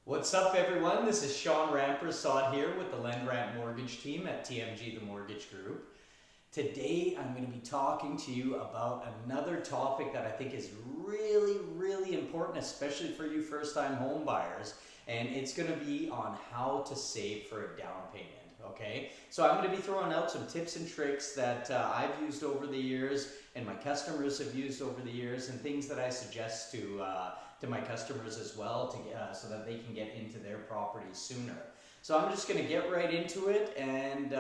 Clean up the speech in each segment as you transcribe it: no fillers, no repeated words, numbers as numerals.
What's up, everyone? This is Sean Rampersad here with the Lend Rant Mortgage team at TMG The Mortgage Group. Today, I'm going to be talking to you about another topic that I think is really important, especially for you first-time home buyers, and it's going to be on how to save for a down payment. Okay, so I'm going to be throwing out some tips and tricks that I've used over the years and my customers have used over the years, and things that I suggest to my customers as well to so that they can get into their properties sooner. So I'm just going to get right into it and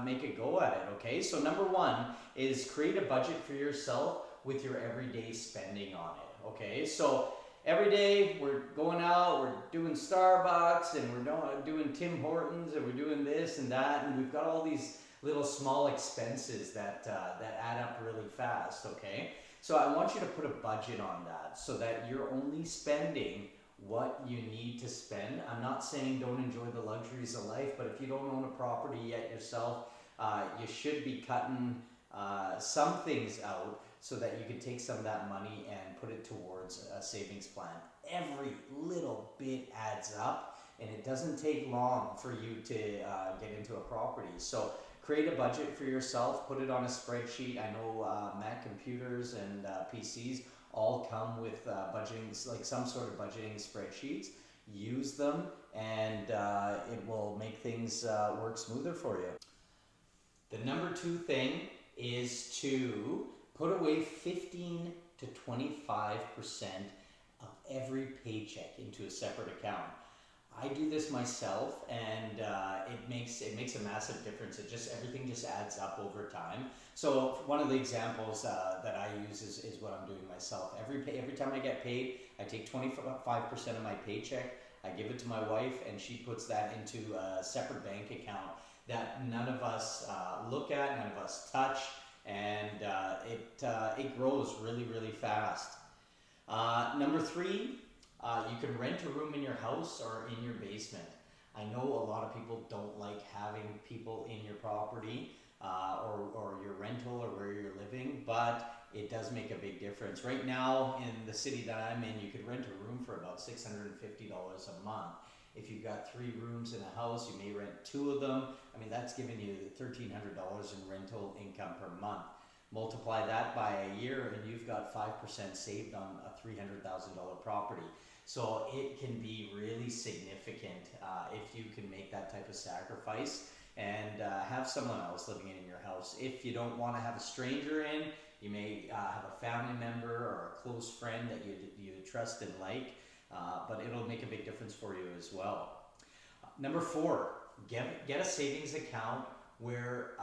make a go at it. Okay, so number one is create a budget for yourself with your everyday spending on it. Okay, so every day we're going out, we're doing Starbucks, and we're doing Tim Hortons, and we're doing this and that, and we've got all these little small expenses that add up really fast. Okay, so I want you to put a budget on that so that you're only spending what you need to spend. I'm not saying don't enjoy the luxuries of life, but if you don't own a property yet yourself, you should be cutting some things out so that you can take some of that money and put it towards a savings plan. Every little bit adds up, and it doesn't take long for you to get into a property. So create a budget for yourself, put it on a spreadsheet. I know Mac computers and PCs all come with budgeting, like some sort of budgeting spreadsheets. Use them, and it will make things work smoother for you. The number two thing is to put away 15 to 25% of every paycheck into a separate account. I do this myself, and it makes a massive difference. Everything just adds up over time. So one of the examples that I use is what I'm doing myself. Every time I get paid, I take 25% of my paycheck, I give it to my wife, and she puts that into a separate bank account that none of us look at, none of us touch, and it grows really fast. Number three, you can rent a room in your house or in your basement. I know a lot of people don't like having people in your property or your rental or where you're living, but it does make a big difference. Right now in the city that I'm in, you could rent a room for about $650 a month. If you've got 3 rooms in a house, you may rent 2 of them. I mean, that's giving you $1,300 in rental income per month. Multiply that by a year, and you've got 5% saved on a $300,000 property. So it can be really significant if you can make that type of sacrifice and have someone else living in your house. If you don't want to have a stranger in, you may have a family member or a close friend that you trust and like, but it'll make a big difference for you as well. Number 4, get a savings account where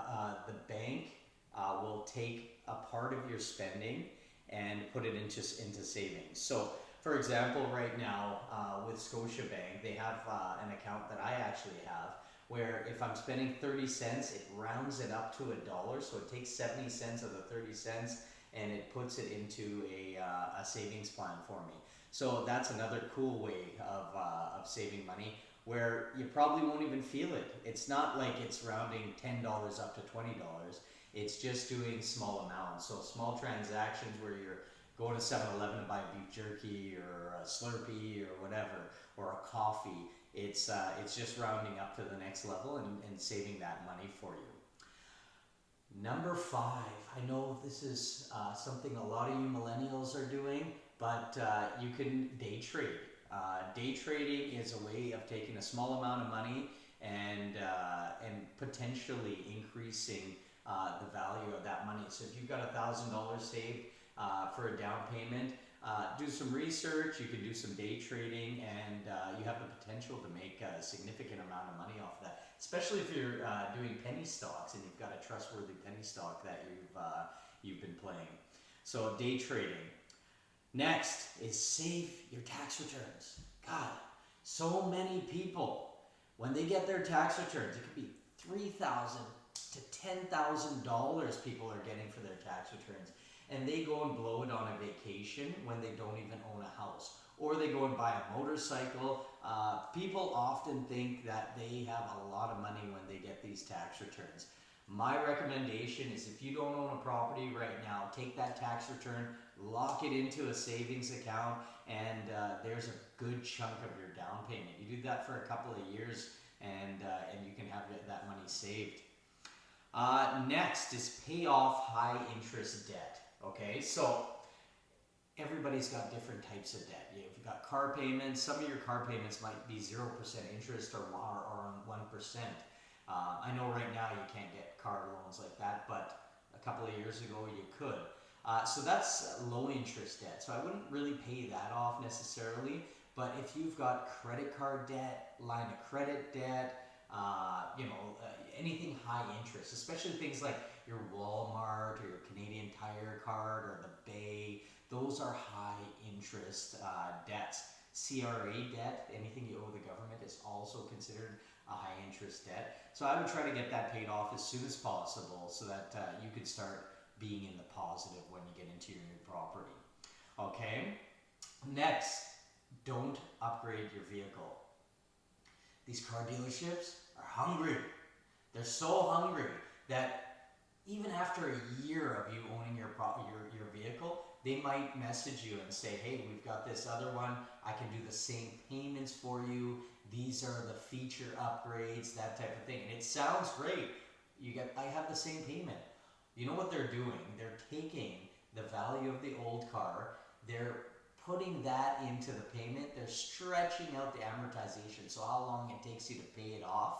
the bank will take a part of your spending and put it into savings. So for example, right now with Scotiabank, they have an account that I actually have where if I'm spending 30 cents, it rounds it up to $1. So it takes 70 cents of the 30 cents and it puts it into a savings plan for me. So that's another cool way of saving money where you probably won't even feel it. It's not like it's rounding $10 up to $20. It's just doing small amounts. So small transactions where you're going to 7-Eleven to buy beef jerky or a Slurpee or whatever, or a coffee. It's just rounding up to the next level and saving that money for you. Number 5, I know this is something a lot of you millennials are doing, but you can day trade. Day trading is a way of taking a small amount of money and potentially increasing the value of that money. So if you've got $1,000 saved for a down payment, do some research. You can do some day trading, and you have the potential to make a significant amount of money off that, especially if you're doing penny stocks and you've got a trustworthy penny stock that you've been playing. So day trading. Next is save your tax returns. God, so many people, when they get their tax returns, it could be $3,000 to $10,000 people are getting for their tax returns. And they go and blow it on a vacation when they don't even own a house. Or they go and buy a motorcycle. People often think that they have a lot of money when they get these tax returns. My recommendation is if you don't own a property right now, take that tax return, lock it into a savings account, and there's a good chunk of your down payment. You do that for a couple of years, and you can have that money saved. Next is pay off high interest debt. Okay, so everybody's got different types of debt. You've got car payments. Some of your car payments might be 0% interest or 1%. I know right now you can't get car loans like that, but a couple of years ago you could. So that's low interest debt. So I wouldn't really pay that off necessarily. But if you've got credit card debt, line of credit debt, anything high interest, especially things like your Walmart or your Canadian Tire card or the Bay, those are high interest debts. CRA debt, anything you owe the government, is also considered a high interest debt. So I would try to get that paid off as soon as possible so that you could start being in the positive when you get into your new property. Okay, next, don't upgrade your vehicle. These car dealerships are hungry. They're so hungry that even after a year of you owning your vehicle, they might message you and say, hey, we've got this other one. I can do the same payments for you. These are the feature upgrades, that type of thing. And it sounds great. I have the same payment. You know what they're doing? They're taking the value of the old car, they're putting that into the payment, they're stretching out the amortization, so how long it takes you to pay it off,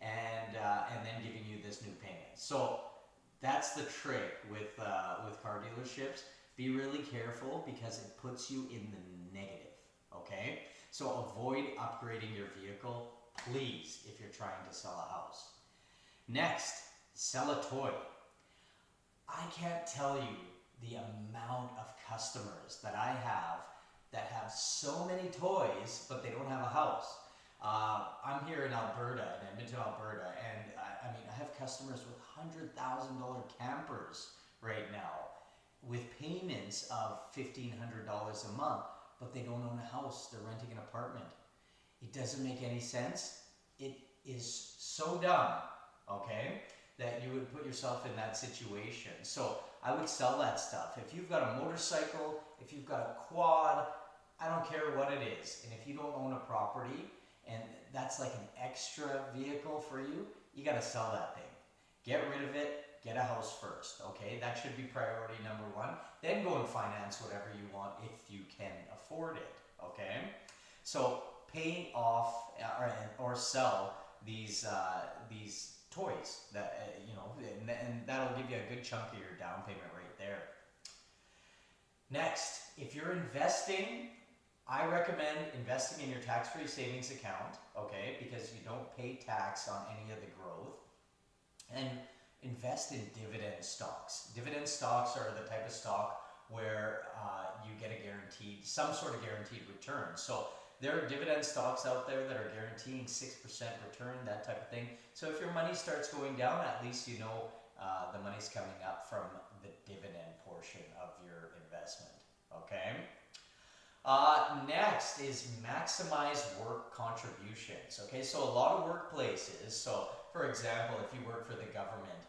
and then giving you this new payment. So that's the trick with car dealerships. Be really careful because it puts you in the negative, okay? So avoid upgrading your vehicle, please, if you're trying to sell a house. Next, sell a toy. I can't tell you the amount of customers that I have that have so many toys, but they don't have a house. I'm here in Alberta, in Edmonton, Alberta, and I have customers with $100,000 campers right now with payments of $1,500 a month, but they don't own a house, they're renting an apartment. It doesn't make any sense. It is so dumb, okay, that you would put yourself in that situation. So I would sell that stuff. If you've got a motorcycle, if you've got a quad, I don't care what it is. And if you don't own a property and that's like an extra vehicle for you, you got to sell that thing. Get rid of it, get a house first, okay? That should be priority number one. Then go and finance whatever you want if you can afford it, okay? So pay off or sell these toys that and that'll give you a good chunk of your down payment right there. Next, if you're investing, I recommend investing in your tax-free savings account, okay, because you don't pay tax on any of the growth, and invest in dividend stocks. Dividend stocks are the type of stock where you get some sort of guaranteed return. So there are dividend stocks out there that are guaranteeing 6% return, that type of thing. So if your money starts going down, at least you know the money's coming up from the dividend portion of your investment, okay? Next is Maximise work contributions, okay? So a lot of workplaces, so for example, if you work for the government,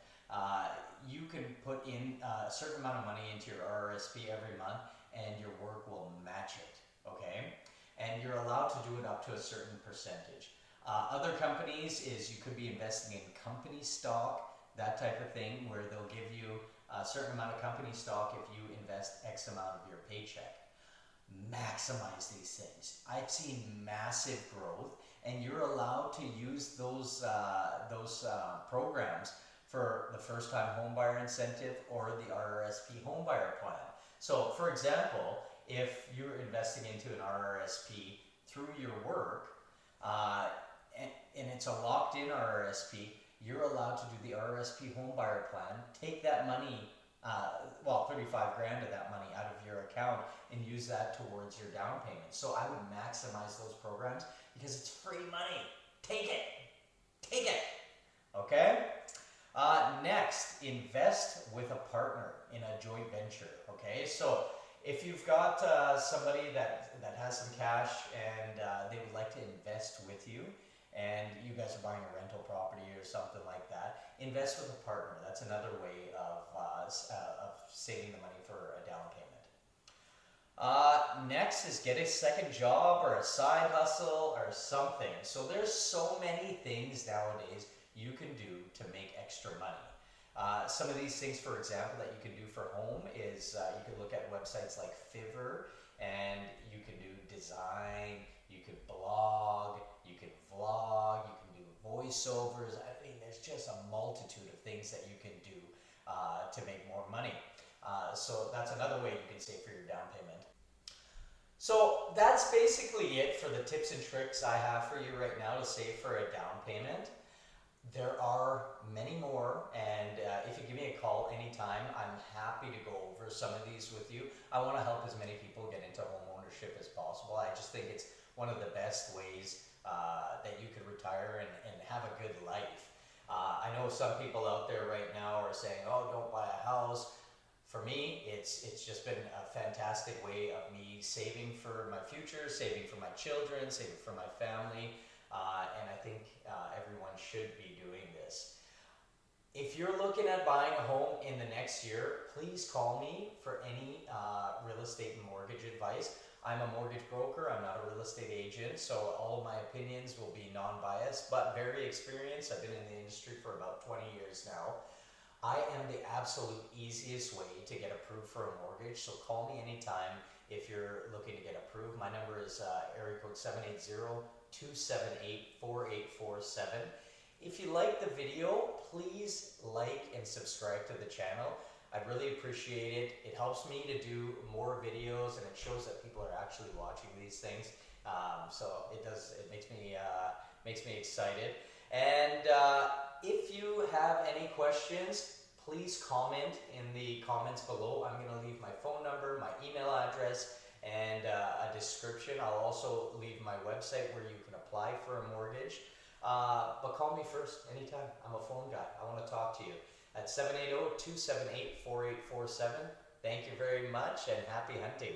you can put in a certain amount of money into your RRSP every month and your work will match it, okay? And you're allowed to do it up to a certain percentage. Other companies is you could be investing in company stock, that type of thing, where they'll give you a certain amount of company stock if you invest X amount of your paycheck. Maximize these things. I've seen massive growth, and you're allowed to use those programs for the first-time homebuyer incentive or the RRSP homebuyer plan. So, for example, if you're investing into an RRSP through your work, and it's a locked-in RRSP, you're allowed to do the RRSP homebuyer plan, take that money, 35 grand of that money out of your account and use that towards your down payment. So I would maximize those programs because it's free money. Take it, okay? Next, invest with a partner in a joint venture, okay? So if you've got somebody that has some cash and they would like to invest with you, and you guys are buying a rental property or something like that, invest with a partner. That's another way of saving the money for a down payment. Next is get a second job or a side hustle or something. So there's so many things nowadays you can do to make extra money. Some of these things, for example, that you can do for home is you can look at websites like Fiverr, and you can do design, you could blog, you can vlog, you can do voiceovers. I mean, there's just a multitude of things that you can do to make more money. So that's another way you can save for your down payment. So that's basically it for the tips and tricks I have for you right now to save for a down payment. There are many more, and if you give me a call anytime, I'm happy to go over some of these with you. I want to help as many people get into home ownership as possible. I just think it's one of the best ways that you could retire and have a good life. I know some people out there right now are saying, oh, don't buy a house. For me, it's just been a fantastic way of me saving for my future, saving for my children, saving for my family, and I think everyone should be doing this. If you're looking at buying a home in the next year, please call me for any real estate and mortgage advice. I'm a mortgage broker, I'm not a real estate agent, so all of my opinions will be non-biased, but very experienced. I've been in the industry for about 20 years now. I am the absolute easiest way to get approved for a mortgage, so call me anytime if you're looking to get approved. My number is area code 780-278-4847. If you like the video, please like and subscribe to the channel. I'd really appreciate it. It helps me to do more videos, and it shows that people are actually watching these things. So it makes me excited. And if you have any questions, please comment in the comments below. I'm going to leave my phone number, my email address, and a description. I'll also leave my website where you can apply for a mortgage. But call me first anytime. I'm a phone guy. I want to talk to you at 780-278-4847. Thank you very much, and happy hunting.